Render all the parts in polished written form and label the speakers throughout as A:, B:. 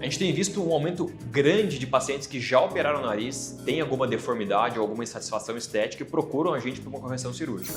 A: A gente tem visto um aumento grande de pacientes que já operaram o nariz, têm alguma deformidade ou alguma insatisfação estética e procuram a gente para uma correção cirúrgica.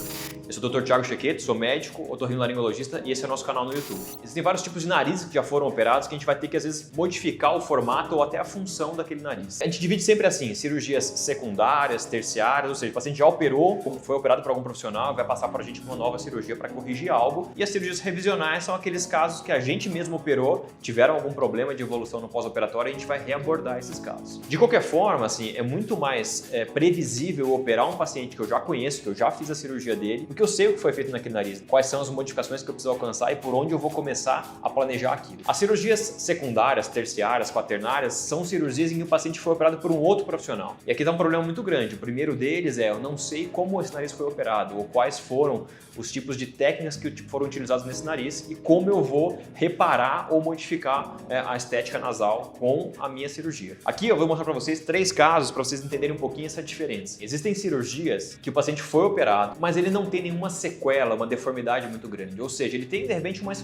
A: Eu sou o Dr. Thiago Chequeto, sou médico, otorrinolaringologista e esse é o nosso canal no YouTube. Existem vários tipos de narizes que já foram operados que a gente vai ter que às vezes modificar o formato ou até a função daquele nariz. A gente divide sempre assim, cirurgias secundárias, terciárias, ou seja, o paciente já operou, foi operado por algum profissional, vai passar para a gente uma nova cirurgia para corrigir algo. E as cirurgias revisionais são aqueles casos que a gente mesmo operou, tiveram algum problema de evolução no pós-operatório e a gente vai reabordar esses casos. De qualquer forma, assim, é muito mais previsível operar um paciente que eu já conheço, que eu já fiz a cirurgia dele, porque eu sei o que foi feito naquele nariz, quais são as modificações que eu preciso alcançar e por onde eu vou começar a planejar aquilo. As cirurgias secundárias, terciárias, quaternárias são cirurgias em que o paciente foi operado por um outro profissional. E aqui dá um problema muito grande. O primeiro deles é eu não sei como esse nariz foi operado ou quais foram os tipos de técnicas que foram utilizadas nesse nariz e como eu vou reparar ou modificar a estética nasal com a minha cirurgia. Aqui eu vou mostrar para vocês 3 casos para vocês entenderem um pouquinho essa diferença. Existem cirurgias que o paciente foi operado, mas ele não tem nenhuma sequela, uma deformidade muito grande. Ou seja, ele tem de repente uma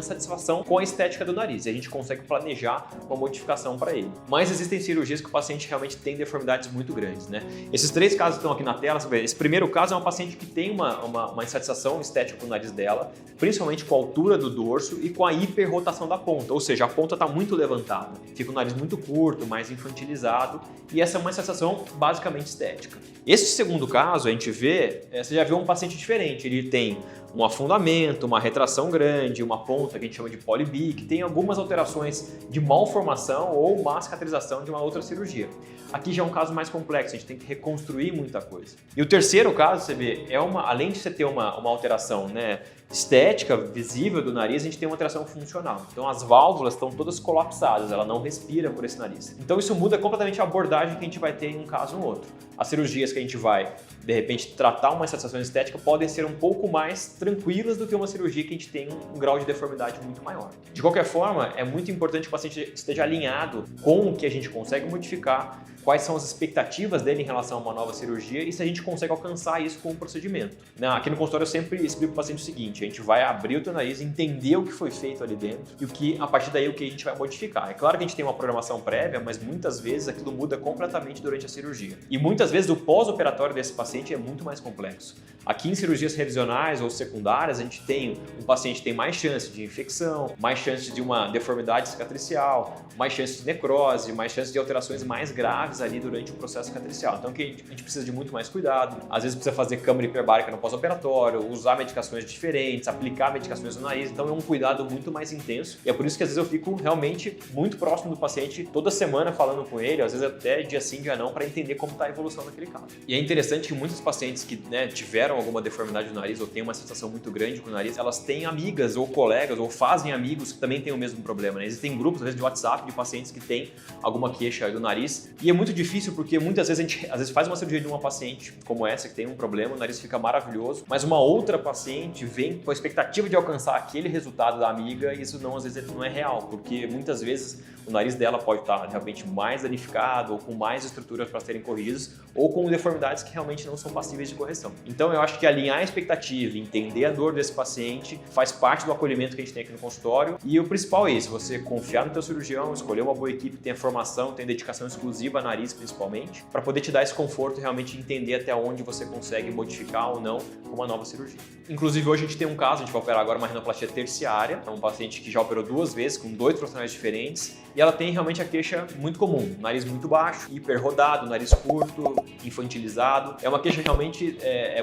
A: satisfação com a estética do nariz e a gente consegue planejar uma modificação para ele. Mas existem cirurgias que o paciente realmente tem deformidades muito grandes, né? Esses 3 casos estão aqui na tela. Esse primeiro caso é uma paciente que tem uma insatisfação estética com o nariz dela, principalmente com a altura do dorso e com a hiperrotação da ponta, ou seja, a ponta está muito levantada, fica o nariz muito curto, mais infantilizado e essa é uma sensação basicamente estética. Esse segundo caso, a gente vê, você já viu um paciente diferente, ele tem um afundamento, uma retração grande, uma ponta que a gente chama de polybic, tem algumas alterações de malformação ou má cicatrização de uma outra cirurgia. Aqui já é um caso mais complexo, a gente tem que reconstruir muita coisa. E o terceiro caso, você vê, além de você ter uma alteração, né, estética visível do nariz, a gente tem uma alteração funcional. Então as válvulas estão todas colapsadas, ela não respira por esse nariz. Então isso muda completamente a abordagem que a gente vai ter em um caso ou no outro. As cirurgias que a gente vai, de repente, tratar uma insatisfação estética podem ser um pouco mais tranquilas do que uma cirurgia que a gente tem um grau de deformidade muito maior. De qualquer forma, é muito importante que o paciente esteja alinhado com o que a gente consegue modificar, quais são as expectativas dele em relação a uma nova cirurgia e se a gente consegue alcançar isso com o procedimento. Aqui no consultório eu sempre explico para o paciente o seguinte, a gente vai abrir o teu nariz, entender o que foi feito ali dentro e a partir daí o que a gente vai modificar. É claro que a gente tem uma programação prévia, mas muitas vezes aquilo muda completamente durante a cirurgia. E muitas vezes o pós-operatório desse paciente é muito mais complexo. Aqui em cirurgias revisionais ou secundárias, a gente tem um paciente que tem mais chance de infecção, mais chance de uma deformidade cicatricial, mais chance de necrose, mais chance de alterações mais graves ali durante o processo cicatricial. Então aqui a gente precisa de muito mais cuidado, às vezes precisa fazer câmara hiperbárica no pós-operatório, usar medicações diferentes, aplicar medicações no nariz, então é um cuidado muito mais intenso e é por isso que às vezes eu fico realmente muito próximo do paciente toda semana falando com ele, às vezes até dia sim, dia não, para entender como está a evolução daquele caso. E é interessante que muitos pacientes que tiveram alguma deformidade do nariz ou têm uma sensação muito grande com o nariz, elas têm amigas ou colegas ou fazem amigos que também têm o mesmo problema, né? Existem grupos, às vezes, de WhatsApp de pacientes que têm alguma queixa do nariz e é muito difícil porque muitas vezes a gente faz uma cirurgia de uma paciente como essa que tem um problema, o nariz fica maravilhoso, mas uma outra paciente vem com a expectativa de alcançar aquele resultado da amiga e isso às vezes não é real, porque muitas vezes o nariz dela pode estar realmente mais danificado ou com mais estruturas para serem corrigidas ou com deformidades que realmente não são passíveis de correção. Então eu acho que alinhar a expectativa, entender a dor desse paciente faz parte do acolhimento que a gente tem aqui no consultório e o principal é isso, você confiar no teu cirurgião, escolher uma boa equipe que tenha formação, tenha dedicação exclusiva a nariz principalmente, para poder te dar esse conforto e realmente entender até onde você consegue modificar ou não com uma nova cirurgia. Inclusive hoje a gente tem um caso, a gente vai operar agora uma rinoplastia terciária, é um paciente que já operou 2 vezes com 2 profissionais diferentes e ela tem realmente a queixa muito comum, nariz muito baixo, hiperrodado, nariz curto, infantilizado. É uma queixa realmente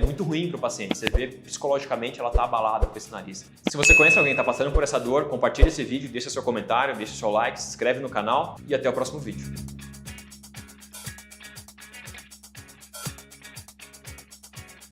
A: muito ruim para o paciente, você vê psicologicamente ela está abalada com esse nariz. Se você conhece alguém que está passando por essa dor, compartilha esse vídeo, deixa seu comentário, deixa seu like, se inscreve no canal e até o próximo vídeo.